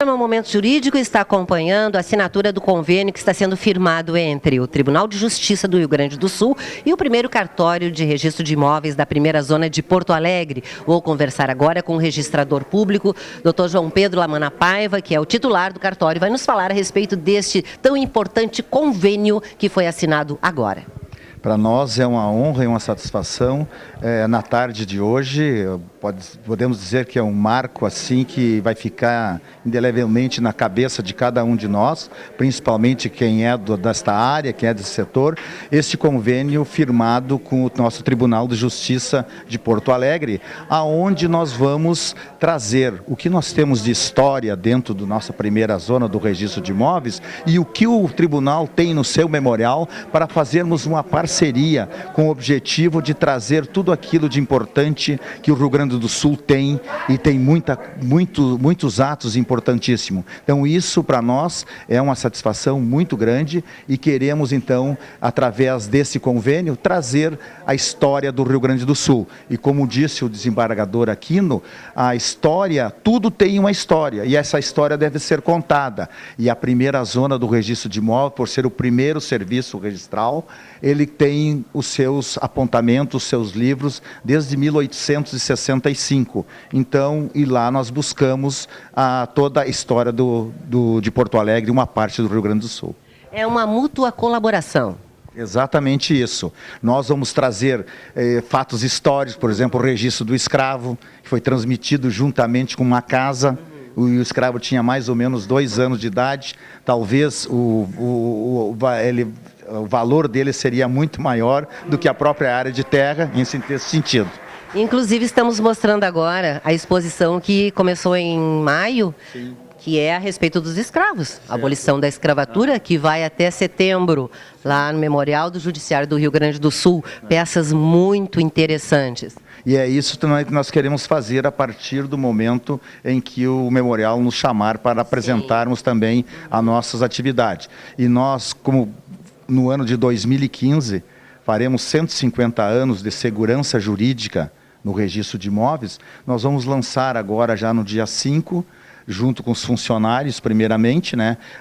O Momento Jurídico está acompanhando a assinatura do convênio que está sendo firmado entre o Tribunal de Justiça do Rio Grande do Sul e o primeiro cartório de registro de imóveis da primeira zona de Porto Alegre. Vou conversar agora com o registrador público, Dr. João Pedro Lamana Paiva, que é o titular do cartório, vai nos falar a respeito deste tão importante convênio que foi assinado agora. Para nós é uma honra e uma satisfação. Na tarde de hoje, podemos dizer que é um marco assim que vai ficar indelevelmente na cabeça de cada um de nós, principalmente quem é desta área, quem é desse setor, este convênio firmado com o nosso Tribunal de Justiça de Porto Alegre, aonde nós vamos trazer o que nós temos de história dentro da nossa primeira zona do registro de imóveis e o que o tribunal tem no seu memorial para fazermos uma parceria com o objetivo de trazer tudo aquilo de importante que o Rio Grande do Sul tem e tem muitos atos importantíssimos. Então isso para nós é uma satisfação muito grande e queremos então, através desse convênio, trazer a história do Rio Grande do Sul. E como disse o desembargador Aquino, a história, tudo tem uma história e essa história deve ser contada. E a primeira zona do registro de imóvel, por ser o primeiro serviço registral, ele tem os seus apontamentos, os seus livros desde 1865. Então, e lá nós buscamos toda a história de Porto Alegre, uma parte do Rio Grande do Sul. É uma mútua colaboração. Exatamente isso. Nós vamos trazer fatos históricos, por exemplo, o registro do escravo, que foi transmitido juntamente com uma casa. O escravo tinha mais ou menos 2 anos de idade, talvez o valor dele seria muito maior do que a própria área de terra, nesse sentido. Inclusive, estamos mostrando agora a exposição que começou em maio, sim, que é a respeito dos escravos, certo, a abolição da escravatura, que vai até setembro, lá no Memorial do Judiciário do Rio Grande do Sul, peças muito interessantes. E é isso também que nós queremos fazer a partir do momento em que o memorial nos chamar para apresentarmos, sim, também as nossas atividades. E nós, como no ano de 2015, faremos 150 anos de segurança jurídica no registro de imóveis, nós vamos lançar agora, já no dia 5, junto com os funcionários, primeiramente,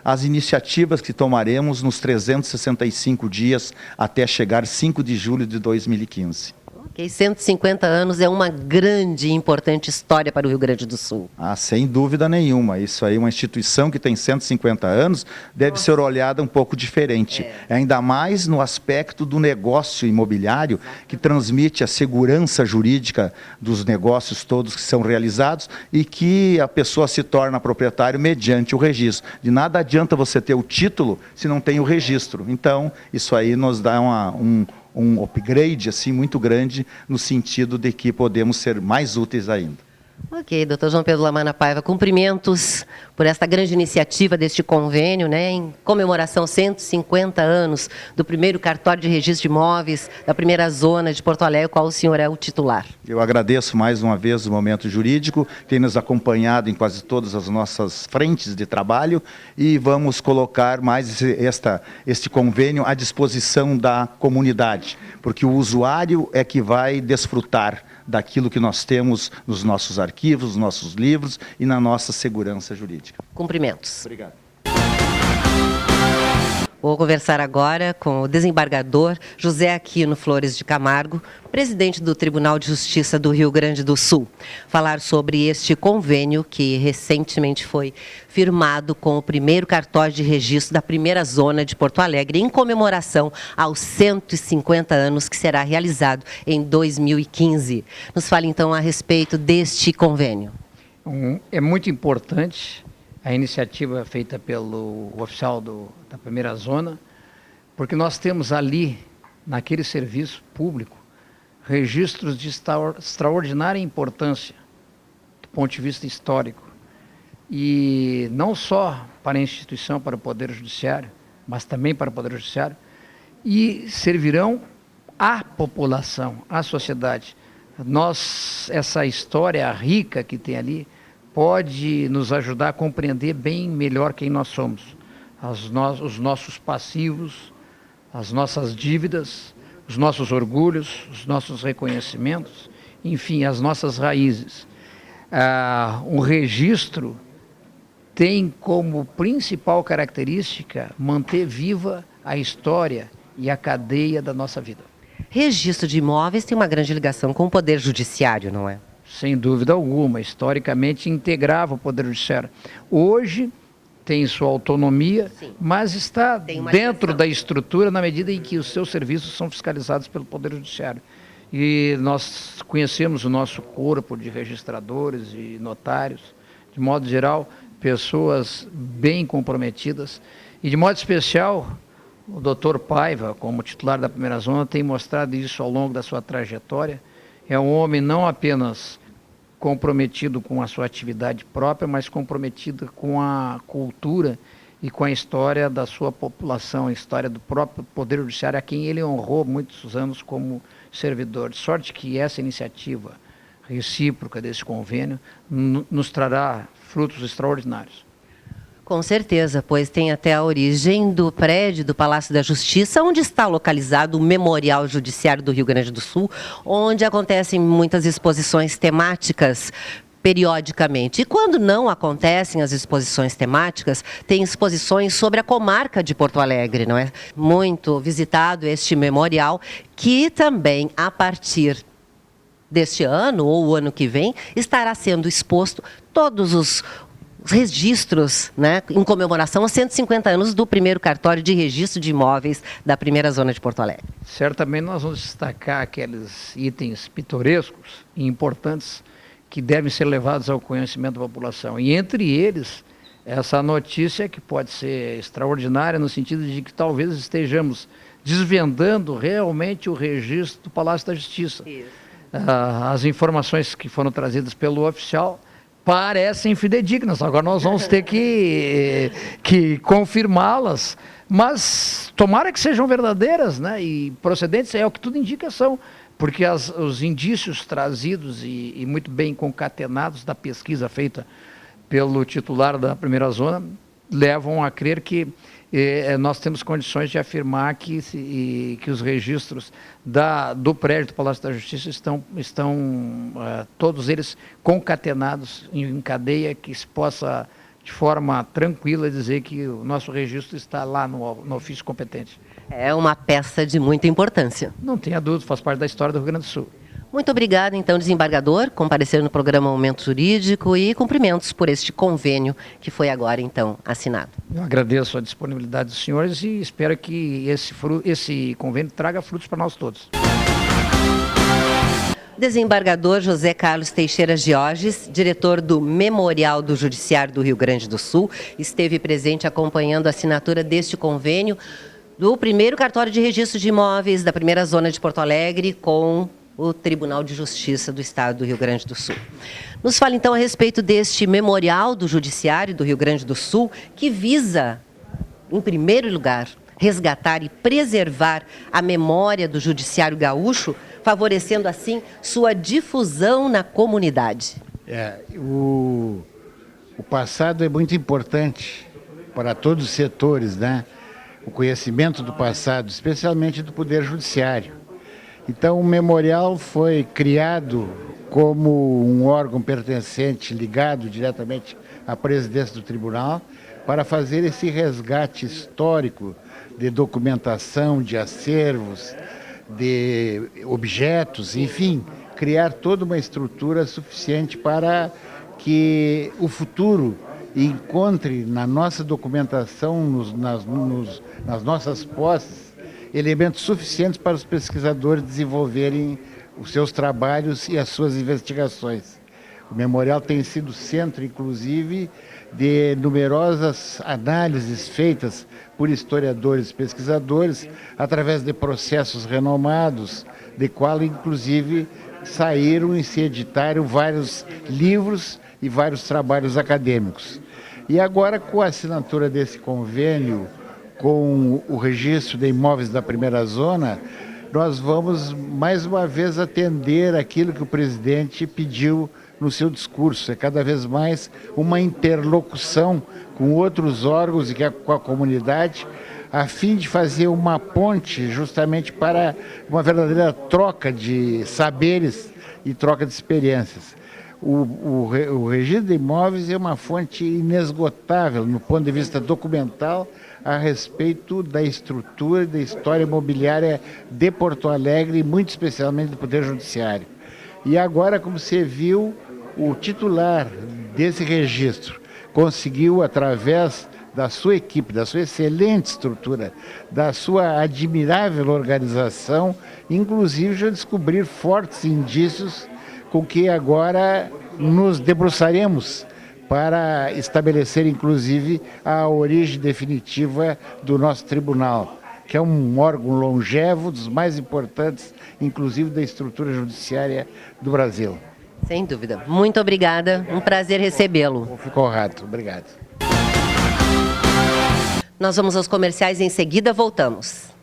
as iniciativas que tomaremos nos 365 dias até chegar 5 de julho de 2015. Ok, 150 anos é uma grande e importante história para o Rio Grande do Sul. Sem dúvida nenhuma. Isso aí, uma instituição que tem 150 anos, deve ser olhada um pouco diferente. Ainda mais no aspecto do negócio imobiliário, que transmite a segurança jurídica dos negócios todos que são realizados e que a pessoa se torna proprietário mediante o registro. De nada adianta você ter o título se não tem o registro. Então, isso aí nos dá um upgrade assim, muito grande, no sentido de que podemos ser mais úteis ainda. Ok, doutor João Pedro Lamana Paiva, cumprimentos por esta grande iniciativa deste convênio, em comemoração 150 anos do primeiro cartório de registro de imóveis da primeira zona de Porto Alegre, qual o senhor é o titular. Eu agradeço mais uma vez o Momento Jurídico, tem nos acompanhado em quase todas as nossas frentes de trabalho e vamos colocar mais este convênio à disposição da comunidade, porque o usuário é que vai desfrutar daquilo que nós temos nos nossos arquivos, nos nossos livros e na nossa segurança jurídica. Cumprimentos. Obrigado. Vou conversar agora com o desembargador José Aquino Flores de Camargo, presidente do Tribunal de Justiça do Rio Grande do Sul, falar sobre este convênio que recentemente foi firmado com o primeiro cartório de registro da primeira zona de Porto Alegre, em comemoração aos 150 anos que será realizado em 2015. Nos fale então a respeito deste convênio. É muito importante a iniciativa feita pelo oficial da primeira zona, porque nós temos ali, naquele serviço público, registros de extraordinária importância do ponto de vista histórico. E não só para a instituição, para o Poder Judiciário, mas também para o Poder Judiciário, e servirão à população, à sociedade. Essa história rica que tem ali, pode nos ajudar a compreender bem melhor quem nós somos, os nossos passivos, as nossas dívidas, os nossos orgulhos, os nossos reconhecimentos, enfim, as nossas raízes. Um registro tem como principal característica manter viva a história e a cadeia da nossa vida. Registro de imóveis tem uma grande ligação com o Poder Judiciário, não é? Sem dúvida alguma, historicamente integrava o Poder Judiciário. Hoje tem sua autonomia, sim, mas está dentro da estrutura na medida em que os seus serviços são fiscalizados pelo Poder Judiciário. E nós conhecemos o nosso corpo de registradores e notários, de modo geral, pessoas bem comprometidas. E de modo especial, o Dr. Paiva, como titular da primeira zona, tem mostrado isso ao longo da sua trajetória. É um homem não apenas comprometido com a sua atividade própria, mas comprometido com a cultura e com a história da sua população, a história do próprio Poder Judiciário, a quem ele honrou muitos anos como servidor. De sorte que essa iniciativa recíproca desse convênio nos trará frutos extraordinários. Com certeza, pois tem até a origem do prédio do Palácio da Justiça, onde está localizado o Memorial Judiciário do Rio Grande do Sul, onde acontecem muitas exposições temáticas periodicamente. E quando não acontecem as exposições temáticas, tem exposições sobre a comarca de Porto Alegre, não é? Muito visitado este memorial, que também, a partir deste ano ou o ano que vem, estará sendo exposto todos os registros, né, em comemoração aos 150 anos do primeiro cartório de registro de imóveis da primeira zona de Porto Alegre. Certamente nós vamos destacar aqueles itens pitorescos e importantes que devem ser levados ao conhecimento da população. E entre eles, essa notícia que pode ser extraordinária no sentido de que talvez estejamos desvendando realmente o registro do Palácio da Justiça. As informações que foram trazidas pelo oficial parecem fidedignas. Agora nós vamos ter que confirmá-las, mas tomara que sejam verdadeiras, né? E procedentes, é o que tudo indica são, porque os indícios trazidos e muito bem concatenados da pesquisa feita pelo titular da primeira zona levam a crer que nós temos condições de afirmar que os registros do prédio do Palácio da Justiça estão todos eles concatenados em cadeia, que se possa, de forma tranquila, dizer que o nosso registro está lá no ofício competente. É uma peça de muita importância. Não tenha dúvida, faz parte da história do Rio Grande do Sul. Muito obrigada, então, desembargador, comparecer no programa Momento Jurídico, e cumprimentos por este convênio que foi agora, então, assinado. Eu agradeço a disponibilidade dos senhores e espero que esse convênio traga frutos para nós todos. Desembargador José Carlos Teixeira Georges, diretor do Memorial do Judiciário do Rio Grande do Sul, esteve presente acompanhando a assinatura deste convênio do primeiro cartório de registro de imóveis da primeira zona de Porto Alegre com o Tribunal de Justiça do Estado do Rio Grande do Sul. Nos fala então a respeito deste Memorial do Judiciário do Rio Grande do Sul, que visa, em primeiro lugar, resgatar e preservar a memória do Judiciário gaúcho, favorecendo assim sua difusão na comunidade. O passado é muito importante para todos os setores, né? O conhecimento do passado, especialmente do Poder Judiciário. Então, o memorial foi criado como um órgão pertencente, ligado diretamente à presidência do tribunal, para fazer esse resgate histórico de documentação, de acervos, de objetos, enfim, criar toda uma estrutura suficiente para que o futuro encontre na nossa documentação, nas nossas posses, elementos suficientes para os pesquisadores desenvolverem os seus trabalhos e as suas investigações. O memorial tem sido centro, inclusive, de numerosas análises feitas por historiadores e pesquisadores, através de processos renomados, de qual, inclusive, saíram e se editaram vários livros e vários trabalhos acadêmicos. E agora, com a assinatura desse convênio, com o registro de imóveis da primeira zona, nós vamos mais uma vez atender aquilo que o presidente pediu no seu discurso. É cada vez mais uma interlocução com outros órgãos e com a comunidade, a fim de fazer uma ponte justamente para uma verdadeira troca de saberes e troca de experiências. O registro de imóveis é uma fonte inesgotável, no ponto de vista documental, a respeito da estrutura e da história imobiliária de Porto Alegre, e muito especialmente do Poder Judiciário. E agora, como você viu, o titular desse registro conseguiu, através da sua equipe, da sua excelente estrutura, da sua admirável organização, inclusive já descobrir fortes indícios com que agora nos debruçaremos para estabelecer, inclusive, a origem definitiva do nosso tribunal, que é um órgão longevo, dos mais importantes, inclusive da estrutura judiciária do Brasil. Sem dúvida. Muito obrigada. Um prazer recebê-lo. Fico honrado. Obrigado. Nós vamos aos comerciais e em seguida voltamos.